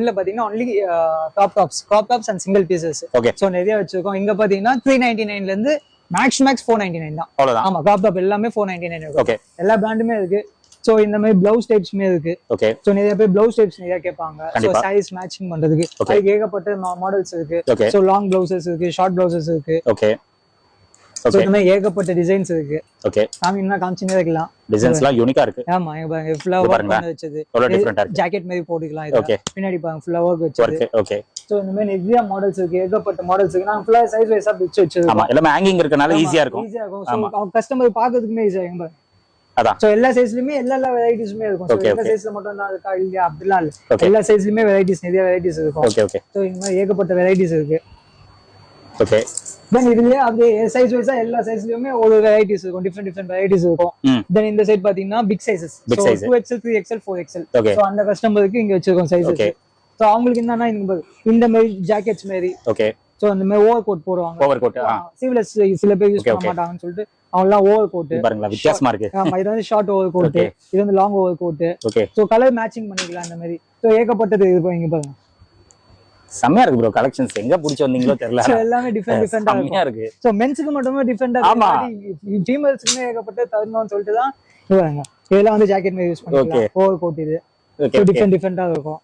இல்ல பாத்தீங்கன்னா only crop tops and single pieces. Okay so நிறைய வச்சிருக்கோம். இங்க பாத்தீங்கன்னா 399 ல இருந்து மேக்ஸ் 499 தான். அவ்வளவுதான். ஆமா crop top எல்லாமே 499 இருக்கு. ஓகே எல்லா பிராண்டுமே இருக்கு. சோ இந்த மாதிரி பிளவுஸ் டைப்ஸ்மே இருக்கு. ஓகே சோ நிறைய பேர் பிளவுஸ் டைப்ஸ் நிறைய கேட்பாங்க. சோ சைஸ் மேட்சிங் பண்றதுக்கு அதுக்கு ஏகப்பட்ட மாடல்ஸ் இருக்கு. சோ லாங் பிளவுசஸ் இருக்கு, ஷார்ட் பிளவுசஸ் இருக்கு. ஓகே சோ இந்த மாதிரி ஏகப்பட்ட டிசைன்ஸ் இருக்கு. ஓகே காமினா காமிச்சினே இருக்கலாம். டிசைன்ஸ்லாம் யூனிக்கா இருக்கு. ஆமா இங்க பாருங்க ஃபுல்லா வர்க் பண்ணி வச்சது. எவ்வளவு டிஃபரண்டா இருக்கு. ஜாக்கெட் மாதிரி போட்டுக்கலாம் இத. பின்னாடி பாருங்க ஃபுல்லா வர்க் வச்சது. ஓகே சோ இந்த மாதிரி நிறைய மாடல்ஸ் இருக்கு. ஏகப்பட்ட மாடல்ஸ் இருக்கு. நான் ஃபுல்லா சைஸ் வைஸா பிரிச்சு வச்சிருக்கோம். ஆமா எல்லாமே ஹேங்கிங் இருக்கனால ஈஸியா இருக்கும். சோ கஸ்டமர் பாக்கிறதுக்குமே ஈஸியா இருக்கும். அதான் சோ எல்லா சைஸ்லயுமே எல்லா வெரைட்டிஸ்மே இருக்கும். சோ இந்த சைஸ்ல மட்டும் தான் இருக்கா இல்லையா அப்படிலாம் இல்ல. எல்லா சைஸ்லயுமே வெரைட்டிஸ் நிறைய வெரைட்டிஸ் இருக்கும். ஓகே சோ இந்த மாதிரி ஏகப்பட்ட வெரைட்டிஸ் இருக்கு. ஓகே தென் இதுலயே அப்படியே சைஸ் வைஸா எல்லா சைஸ்லயுமே ஒரு வெரைட்டிஸ் இருக்கும். டிஃபரெண்ட் வெரைட்டிஸ் இருக்கும். தென் இந்த சைடு பாத்தீங்கன்னா big sizes. So 2XL 3XL 4XL. So அந்த கஸ்டமருக்கு இங்க வச்சிருக்கோம் சைஸஸ். சோ அவங்களுக்கு என்னன்னா இந்த மாதிரி ஜாக்கெட்ஸ் மாதிரி. ஓகே சோ அந்த மாதிரி ஓவர் கோட் போடுவாங்க. ஓவர் கோட் சிவிலர்ஸ் சில பேர் யூஸ் பண்ண மாட்டாங்கன்னு சொல்லிட்டு அவங்கலாம் ஓவர் கோட் பாருங்களா வித்தியாசமா இருக்கு. ஆமா இது வந்து ஷார்ட் ஓவர் கோட், இது வந்து long over coat. Okay so colour matching பண்ணிக்கலாம் அந்த மாதிரி. சோ ஏகப்பட்டது இருக்கு. இங்க பாருங்க செமையா இருக்கு ப்ரோ. கலெக்ஷன்ஸ் எங்க புடிச்சு வந்தீங்களோ தெரியல. எல்லாமே டிஃபரெண்டா இருக்கு. சோ மென்ஸ்க்கு மட்டுமே டிஃபரெண்டா இருக்கு. ஆமா ஃபீமேல்ஸ்க்குமே ஏகப்பட்ட தரணும்னு சொல்லிட்டு தான் இவங்க இதெல்லாம் வந்து ஜாக்கெட் மாதிரி யூஸ் பண்ணிக்கலாம். ஓவர் கோட் இது டிஃபரெண்டா இருக்கும்.